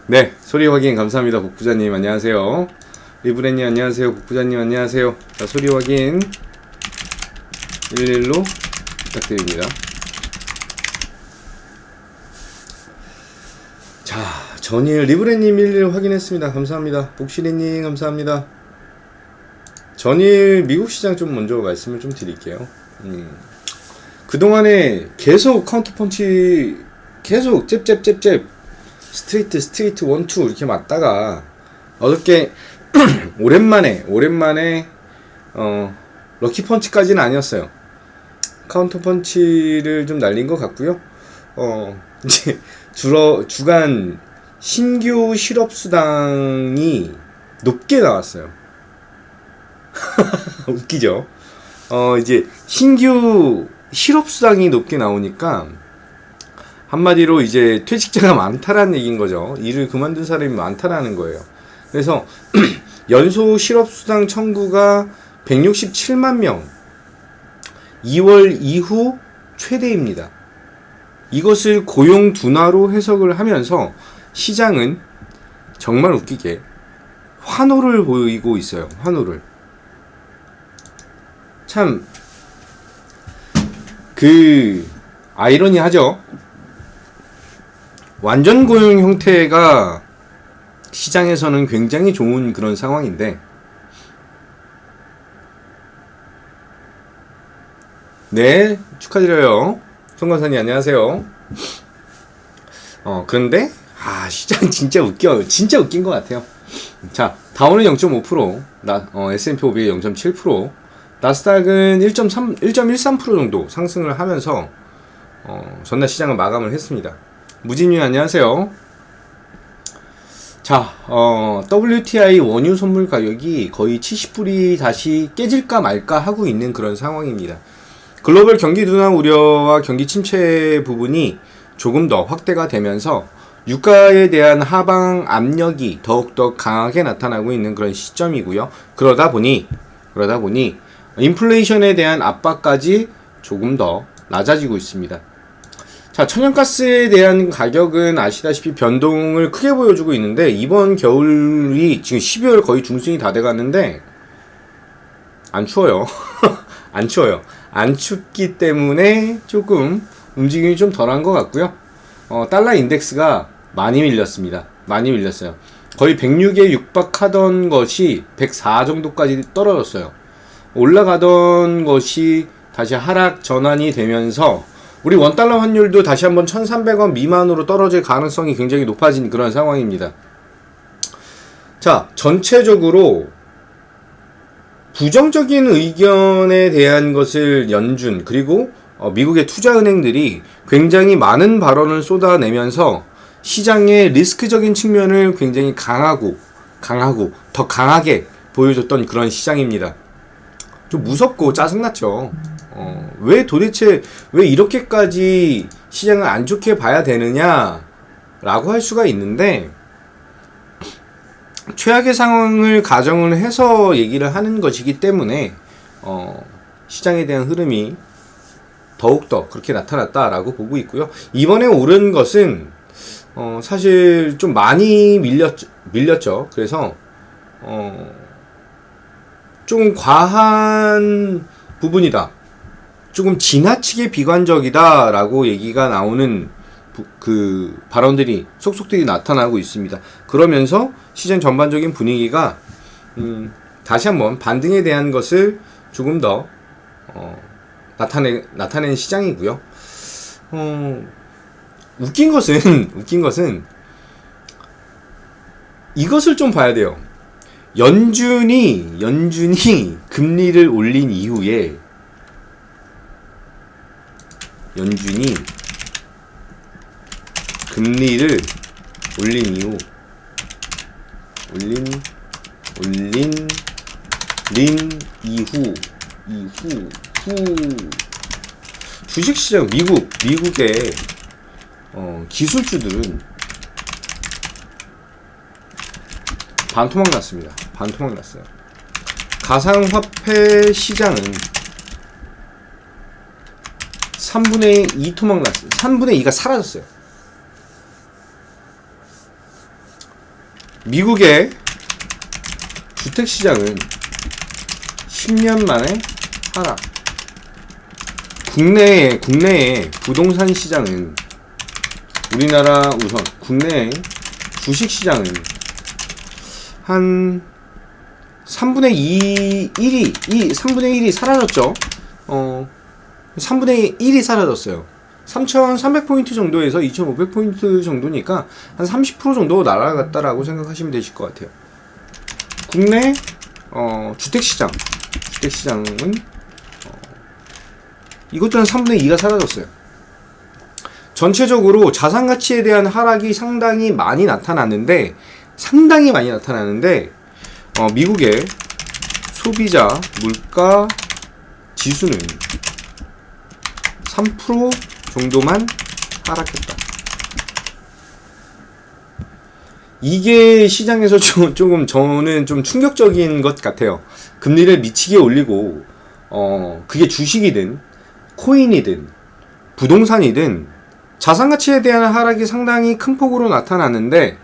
네, 소리 확인 감사합니다. 복부자님 안녕하세요. 리브레님 안녕하세요. 복부자님 안녕하세요. 자, 소리 확인 11로 부탁드립니다. 자, 전일 리브레님 11 확인했습니다. 감사합니다. 복시리님 감사합니다. 전일 미국 시장 좀 먼저 말씀을 좀 드릴게요. 그동안에 계속 카운터펀치 계속 잽 스트레이트 1, 2 이렇게 맞다가 어저께 오랜만에 럭키펀치까지는 아니었어요. 카운터펀치를 좀 날린 것 같고요. 이제 주간 신규 실업수당이 높게 나왔어요. 웃기죠? 이제 신규 실업수당이 높게 나오니까 한마디로 이제 퇴직자가 많다라는 얘기인 거죠. 일을 그만둔 사람이 많다라는 거예요. 그래서 연소 실업수당 청구가 167만 명, 2월 이후 최대입니다. 이것을 고용 둔화로 해석을 하면서 시장은 정말 웃기게 환호를 보이고 있어요. 환호를. 참 아이러니하죠. 완전 고용 형태가 시장에서는 굉장히 좋은 그런 상황인데, 네, 축하드려요. 송건사님 안녕하세요. 그런데 시장 진짜 웃긴 것 같아요. 자, 다우는 0.5%, S&P 500이 0.7%, 나스닥은 1.13% 정도 상승을 하면서 전날 시장을 마감을 했습니다. 무진님 안녕하세요. 자, WTI 원유 선물 가격이 거의 70불이 다시 깨질까 말까 하고 있는 그런 상황입니다. 글로벌 경기 둔화 우려와 경기 침체 부분이 조금 더 확대가 되면서 유가에 대한 하방 압력이 더욱더 강하게 나타나고 있는 그런 시점이고요. 그러다 보니 인플레이션에 대한 압박까지 조금 더 낮아지고 있습니다. 자, 천연가스에 대한 가격은 아시다시피 변동을 크게 보여주고 있는데, 이번 겨울이 지금 12월 거의 중순이 다 돼갔는데 안 추워요. 안 추워요. 안 춥기 때문에 조금 움직임이 좀 덜한 것 같고요. 달러 인덱스가 많이 밀렸습니다. 많이 밀렸어요. 거의 106에 육박하던 것이 104 정도까지 떨어졌어요. 올라가던 것이 다시 하락 전환이 되면서 우리 원달러 환율도 다시 한번 1,300원 미만으로 떨어질 가능성이 굉장히 높아진 그런 상황입니다. 자, 전체적으로 부정적인 의견에 대한 것을 연준, 그리고 미국의 투자은행들이 굉장히 많은 발언을 쏟아내면서 시장의 리스크적인 측면을 굉장히 강하고 더 강하게 보여줬던 그런 시장입니다. 좀 무섭고 짜증났죠. 왜 이렇게까지 시장을 안 좋게 봐야 되느냐 라고 할 수가 있는데, 최악의 상황을 가정을 해서 얘기를 하는 것이기 때문에 시장에 대한 흐름이 더욱더 그렇게 나타났다라고 보고 있고요. 이번에 오른 것은 사실 좀 많이 밀렸죠. 그래서 조금 과한 부분이다, 조금 지나치게 비관적이다 라고 얘기가 나오는 그 발언들이 속속들이 나타나고 있습니다. 그러면서 시장 전반적인 분위기가 다시 한번 반등에 대한 것을 조금 더 나타낸 시장이고요. 웃긴 것은 이것을 좀 봐야 돼요. 연준이 금리를 올린 이후에 금리를 올린 이후 주식시장 미국의 기술주들은 반토막 났습니다. 반토막 났어요. 가상화폐 시장은 3분의 2 토막 났어요. 3분의 2가 사라졌어요. 미국의 주택시장은 10년 만에 하락. 국내의 부동산 시장은, 우리나라 우선 국내의 주식시장은 한 3분의 1이 사라졌죠. 3분의 1이 사라졌어요. 3,300포인트 정도에서 2,500포인트 정도니까 한 30% 정도 날아갔다라고 생각하시면 되실 것 같아요. 국내 주택시장은 이것도 한 3분의 2가 사라졌어요. 전체적으로 자산가치에 대한 하락이 상당히 많이 나타났는데 미국의 소비자 물가 지수는 3% 정도만 하락했다. 이게 시장에서 조금 저는 좀 충격적인 것 같아요. 금리를 미치게 올리고 그게 주식이든 코인이든 부동산이든 자산가치에 대한 하락이 상당히 큰 폭으로 나타났는데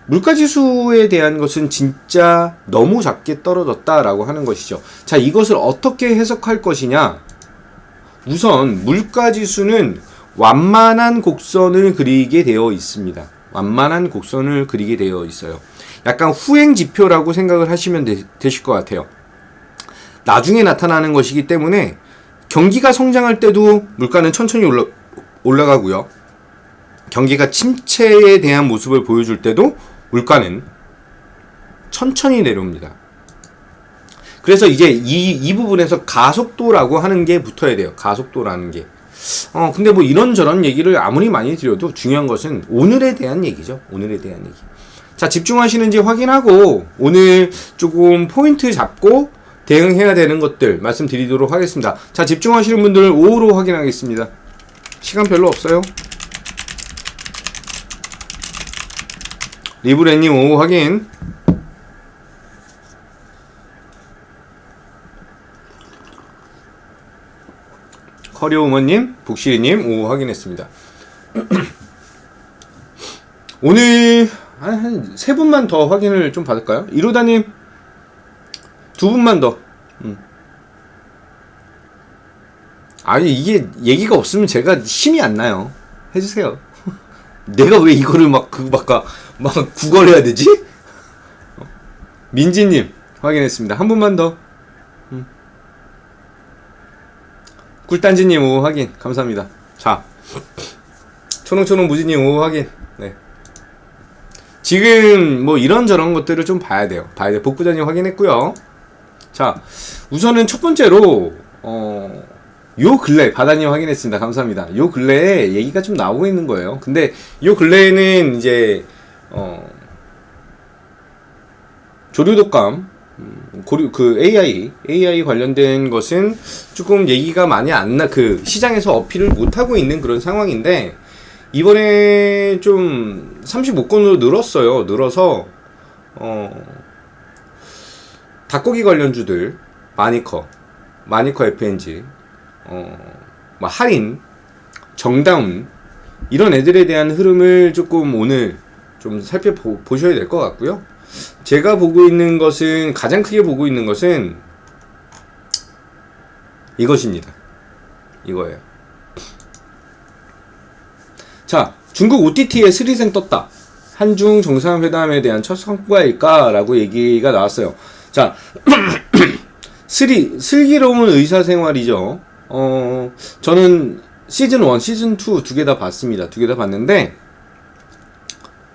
물가지수에 대한 것은 진짜 너무 작게 떨어졌다라고 하는 것이죠. 자, 이것을 어떻게 해석할 것이냐? 우선 물가지수는 완만한 곡선을 그리게 되어 있습니다. 완만한 곡선을 그리게 되어 있어요. 약간 후행지표라고 생각을 하시면 되실 것 같아요. 나중에 나타나는 것이기 때문에 경기가 성장할 때도 물가는 천천히 올라가고요. 경기가 침체에 대한 모습을 보여줄 때도 물가는 천천히 내려옵니다. 그래서 이제 이 부분에서 가속도라고 하는 게 붙어야 돼요. 가속도라는 게. 근데 뭐 이런저런 얘기를 아무리 많이 드려도 중요한 것은 오늘에 대한 얘기죠. 오늘에 대한 얘기. 자, 집중하시는지 확인하고 오늘 조금 포인트 잡고 대응해야 되는 것들 말씀드리도록 하겠습니다. 자, 집중하시는 분들 오후로 확인하겠습니다. 시간 별로 없어요. 리브레님 오후 확인. 커리오머님, 북시리님 오후 확인했습니다. 오늘 한 3분만 더 확인을 좀 받을까요? 이루다님 2분만 더. 아니 이게 얘기가 없으면 제가 힘이 안 나요. 해주세요. 내가 왜 이거를 막 구걸해야 되지? 민지님 확인했습니다. 한 분만 더. 꿀단지님 오후 확인 감사합니다. 자, 초롱초롱 무지님 오후 확인. 네. 지금 뭐 이런저런 것들을 좀 봐야 돼요. 복부자님 확인했고요. 자, 우선은 첫 번째로 요 근래 바다님 확인했습니다. 감사합니다. 요 근래에 얘기가 좀 나오고 있는 거예요. 근데 요 근래에는 이제 조류독감 AI 관련된 것은 조금 얘기가 많이 시장에서 어필을 못하고 있는 그런 상황인데, 이번에 좀 35건으로 늘어서, 닭고기 관련주들, 마니커 FNG, 할인, 정다운, 이런 애들에 대한 흐름을 조금 오늘 좀 살펴보셔야 될 것 같고요. 제가 가장 크게 보고 있는 것은 이것입니다. 이거예요. 자, 중국 OTT에 스리생 떴다. 한중 정상회담에 대한 첫 성과일까? 라고 얘기가 나왔어요. 자, 슬기로운 의사생활이죠. 저는 시즌1, 시즌2 두 개 다 봤습니다. 두 개 다 봤는데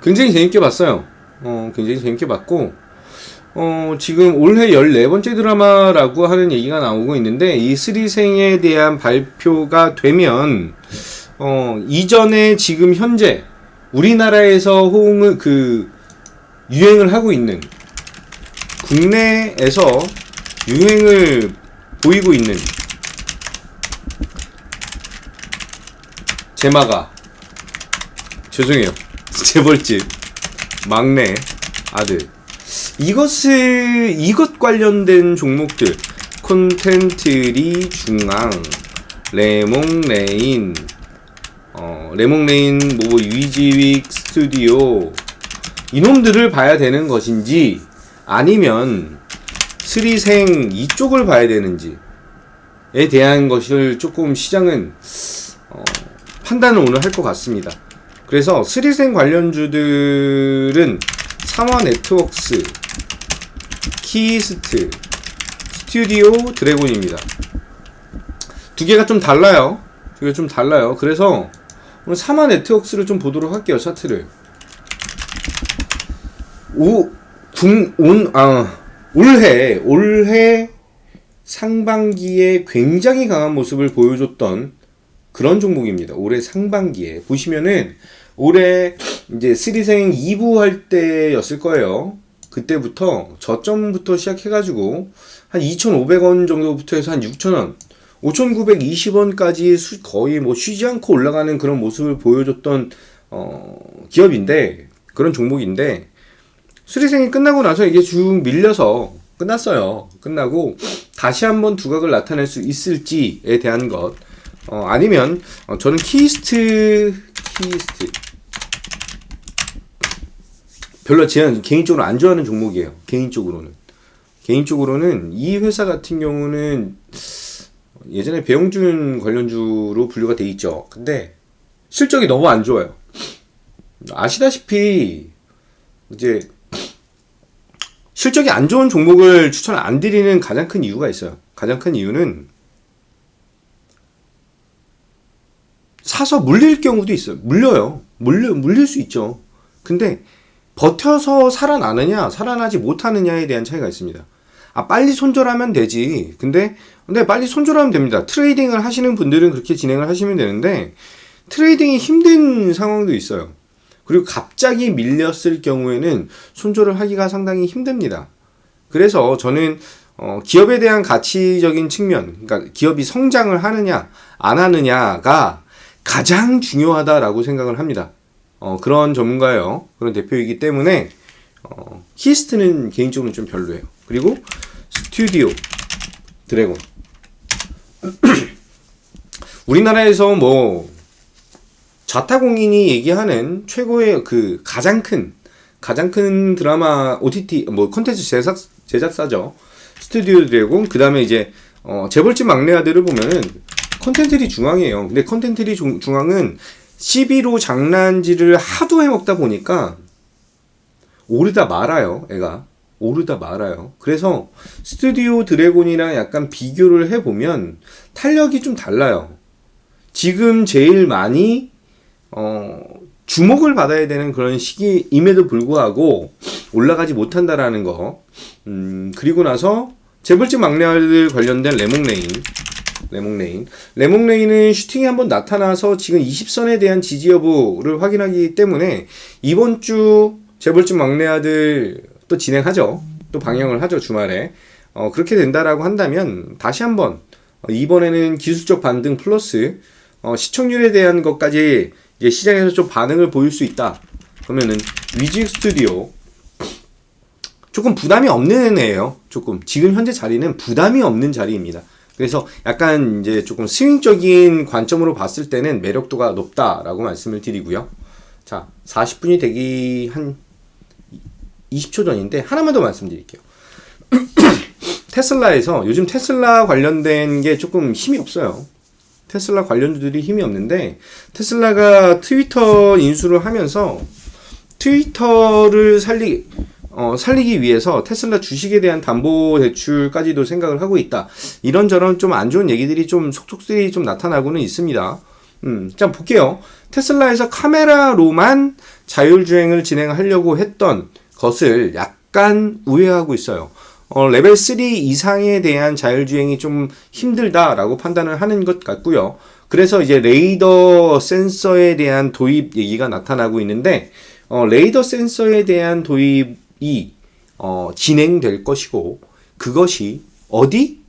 굉장히 재밌게 봤어요. 굉장히 재밌게 봤고, 지금 올해 14번째 드라마라고 하는 얘기가 나오고 있는데, 이 스리생에 대한 발표가 되면, 이전에 지금 현재 우리나라에서 유행을 하고 있는, 국내에서 유행을 보이고 있는 제마가, 죄송해요, 재벌집 막내 아들, 이것 관련된 종목들, 콘텐트리 중앙, 레몽레인, 위지윅 스튜디오, 이놈들을 봐야 되는 것인지 아니면 스리생 이쪽을 봐야 되는지에 대한 것을 조금 시장은 판단을 오늘 할 것 같습니다. 그래서 스리생 관련주들은 삼화네트웍스, 키스트, 스튜디오 드래곤입니다. 두 개가 좀 달라요. 그래서 오늘 삼화네트웍스를 좀 보도록 할게요. 차트를. 올해 상반기에 굉장히 강한 모습을 보여줬던 그런 종목입니다. 올해 상반기에 보시면은 올해 이제 스리생 2부 할 때였을 거예요. 그때부터 저점부터 시작해가지고 한 2,500원 정도부터 해서 한 6,000원, 5,920원까지 거의 뭐 쉬지 않고 올라가는 그런 모습을 보여줬던 기업인데, 그런 종목인데, 수리생이 끝나고 나서 이게 쭉 밀려서 끝났어요. 끝나고 다시 한번 두각을 나타낼 수 있을지에 대한 것, 아니면 저는 키스트 별로 제가 개인적으로 안 좋아하는 종목이에요. 개인적으로는 이 회사 같은 경우는 예전에 배용준 관련주로 분류가 돼 있죠. 근데 실적이 너무 안 좋아요. 아시다시피 이제 실적이 안 좋은 종목을 추천 안 드리는 가장 큰 이유가 있어요. 가장 큰 이유는 사서 물릴 경우도 있어요. 물릴 수 있죠. 근데 버텨서 살아나느냐, 살아나지 못하느냐에 대한 차이가 있습니다. 빨리 손절하면 되지. 근데 빨리 손절하면 됩니다. 트레이딩을 하시는 분들은 그렇게 진행을 하시면 되는데, 트레이딩이 힘든 상황도 있어요. 그리고 갑자기 밀렸을 경우에는 손절을 하기가 상당히 힘듭니다. 그래서 저는 기업에 대한 가치적인 측면, 그러니까 기업이 성장을 하느냐 안 하느냐가 가장 중요하다라고 생각을 합니다. 그런 전문가예요. 그런 대표이기 때문에 키스트는 개인적으로 좀 별로예요. 그리고 스튜디오 드래곤 우리나라에서 뭐 자타공인이 얘기하는 최고의 그 가장 큰 드라마 OTT 뭐 콘텐츠 제작사죠. 스튜디오 드래곤. 그 다음에 이제 재벌집 막내 아들을 보면은 컨텐츠리 중앙이에요. 근데 컨텐츠리 중앙은 CB로 장난질을 하도 해먹다 보니까 오르다 말아요. 애가 오르다 말아요. 그래서 스튜디오 드래곤이랑 약간 비교를 해보면 탄력이 좀 달라요. 지금 제일 많이 주목을 받아야 되는 그런 시기임에도 불구하고 올라가지 못한다라는 거. 그리고 나서 재벌집 막내 아들 관련된 레몽레인은 슈팅이 한번 나타나서 지금 20선에 대한 지지 여부를 확인하기 때문에 이번 주 재벌집 막내 아들 또 진행하죠. 또 방영을 하죠, 주말에. 그렇게 된다라고 한다면 다시 한번 이번에는 기술적 반등 플러스 시청률에 대한 것까지 이제 시장에서 좀 반응을 보일 수 있다. 그러면은 위즈 스튜디오 조금 부담이 없는 애예요. 조금 지금 현재 자리는 부담이 없는 자리입니다. 그래서 약간 이제 조금 스윙적인 관점으로 봤을 때는 매력도가 높다라고 말씀을 드리고요. 자, 40분이 되기 한 20초 전인데 하나만 더 말씀드릴게요. 테슬라에서 요즘 테슬라 관련된 게 조금 힘이 없어요. 테슬라 관련주들이 힘이 없는데, 테슬라가 트위터 인수를 하면서 트위터를 살리기 위해서 테슬라 주식에 대한 담보대출까지도 생각을 하고 있다. 이런저런 좀 안 좋은 얘기들이 좀 속속들이 좀 나타나고는 있습니다. 자, 볼게요. 테슬라에서 카메라로만 자율주행을 진행하려고 했던 것을 약간 우회하고 있어요. 레벨 3 이상에 대한 자율주행이 좀 힘들다라고 판단을 하는 것 같고요. 그래서 이제 레이더 센서에 대한 도입 얘기가 나타나고 있는데, 레이더 센서에 대한 도입이 진행될 것이고, 그것이 어디?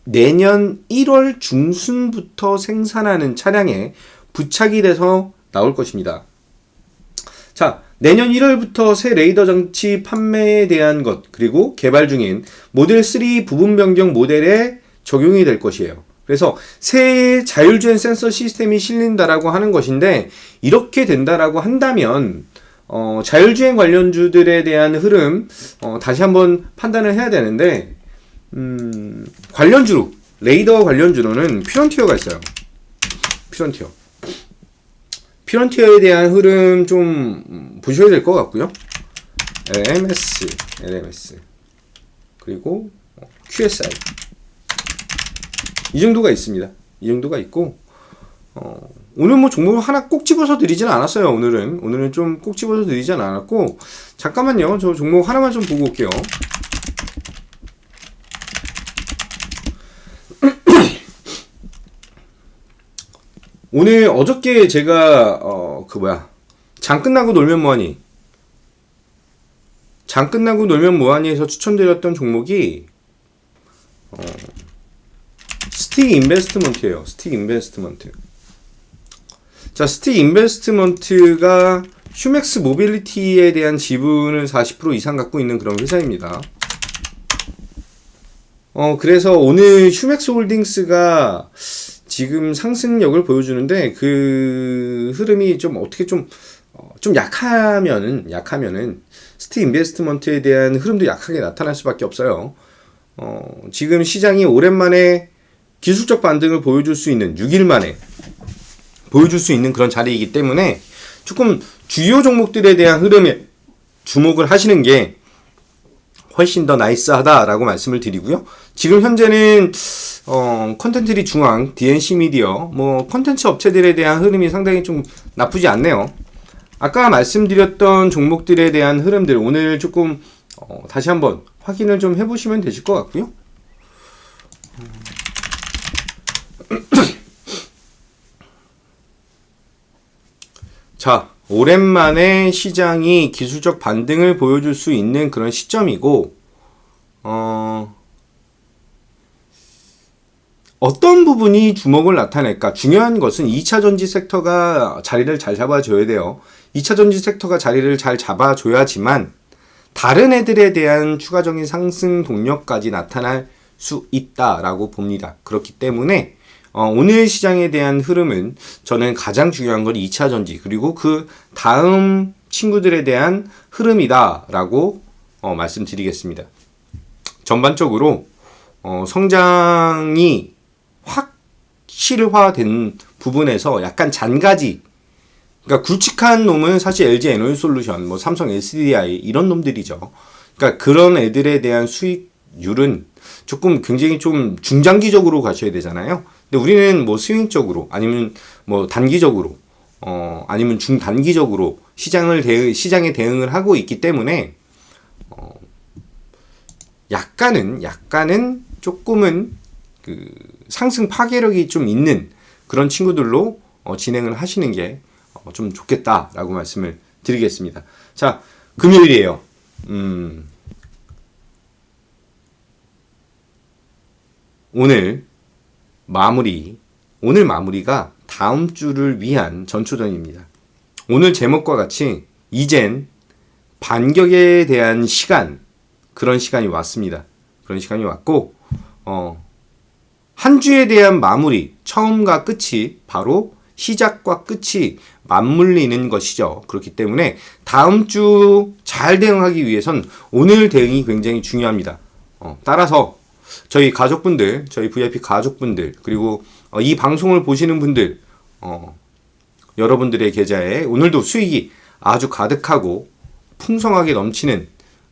내년 1월 중순부터 생산하는 차량에 부착이 돼서 나올 것입니다. 자, 내년 1월부터 새 레이더 장치 판매에 대한 것, 그리고 개발 중인 모델 3 부분 변경 모델에 적용이 될 것이에요. 그래서 새 자율주행 센서 시스템이 실린다라고 하는 것인데, 이렇게 된다라고 한다면 자율주행 관련주들에 대한 흐름 다시 한번 판단을 해야 되는데 관련주로 레이더 관련주로는 피런티어가 있어요. 피런티어에 대한 흐름 좀 보셔야 될 것 같고요. LMS 그리고 QSI 이 정도가 있습니다. 이 정도가 있고 오늘 뭐 종목을 하나 꼭 집어서 드리진 않았어요. 오늘은 좀 꼭 집어서 드리진 않았고 잠깐만요. 저 종목 하나만 좀 보고 올게요. 오늘 어저께 제가 장 끝나고 놀면 뭐하니에서 추천드렸던 종목이 스틱 인베스트먼트예요. 스틱 인베스트먼트. 자, 스틱 인베스트먼트가 휴맥스 모빌리티에 대한 지분을 40% 이상 갖고 있는 그런 회사입니다. 그래서 오늘 휴맥스 홀딩스가 지금 상승력을 보여주는데 그 흐름이 좀 어떻게 좀 약하면은 스틱 인베스트먼트에 대한 흐름도 약하게 나타날 수밖에 없어요. 지금 시장이 오랜만에 기술적 반등을 보여줄 수 있는 6일 만에 보여줄 수 있는 그런 자리이기 때문에 조금 주요 종목들에 대한 흐름에 주목을 하시는 게 훨씬 더 나이스하다라고 말씀을 드리고요. 지금 현재는 컨텐츠리 중앙, DNC 미디어, 컨텐츠 업체들에 대한 흐름이 상당히 좀 나쁘지 않네요. 아까 말씀드렸던 종목들에 대한 흐름들 오늘 조금 다시 한번 확인을 좀 해보시면 되실 것 같고요. 자, 오랜만에 시장이 기술적 반등을 보여줄 수 있는 그런 시점이고 어떤 부분이 주목을 나타낼까? 중요한 것은 2차 전지 섹터가 자리를 잘 잡아줘야 돼요. 2차 전지 섹터가 자리를 잘 잡아줘야지만 다른 애들에 대한 추가적인 상승 동력까지 나타날 수 있다라고 봅니다. 그렇기 때문에 오늘 시장에 대한 흐름은 저는 가장 중요한 건 2차 전지 그리고 그 다음 친구들에 대한 흐름이다라고 말씀드리겠습니다. 전반적으로 성장이 확실화된 부분에서 약간 잔가지, 그러니까 굵직한 놈은 사실 LG 에너지솔루션, 삼성 SDI 이런 놈들이죠. 그러니까 그런 애들에 대한 수익률은 조금 굉장히 좀 중장기적으로 가셔야 되잖아요. 근데 우리는 스윙적으로 아니면 단기적으로 아니면 중단기적으로 시장에 대응을 하고 있기 때문에 약간은 조금은 그 상승 파괴력이 좀 있는 그런 친구들로 진행을 하시는 게 좀 좋겠다라고 말씀을 드리겠습니다. 자, 금요일이에요. 오늘 마무리가 다음 주를 위한 전초전입니다. 오늘 제목과 같이 이젠 반격에 대한 시간, 그런 시간이 왔습니다. 그런 시간이 왔고 한 주에 대한 마무리, 처음과 끝이 바로 시작과 끝이 맞물리는 것이죠. 그렇기 때문에 다음 주 잘 대응하기 위해선 오늘 대응이 굉장히 중요합니다. 따라서 저희 가족분들, 저희 VIP 가족분들, 그리고 이 방송을 보시는 분들, 여러분들의 계좌에 오늘도 수익이 아주 가득하고 풍성하게 넘치는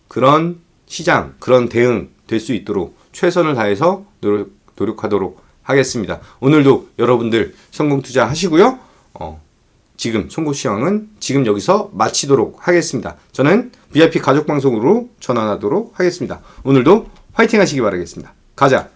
그런 시장, 그런 대응 될 수 있도록 최선을 다해서 노력하도록 하겠습니다. 오늘도 여러분들 성공 투자하시고요. 지금 송고시황은 지금 여기서 마치도록 하겠습니다. 저는 VIP 가족방송으로 전환하도록 하겠습니다. 오늘도 화이팅 하시기 바라겠습니다. 가자!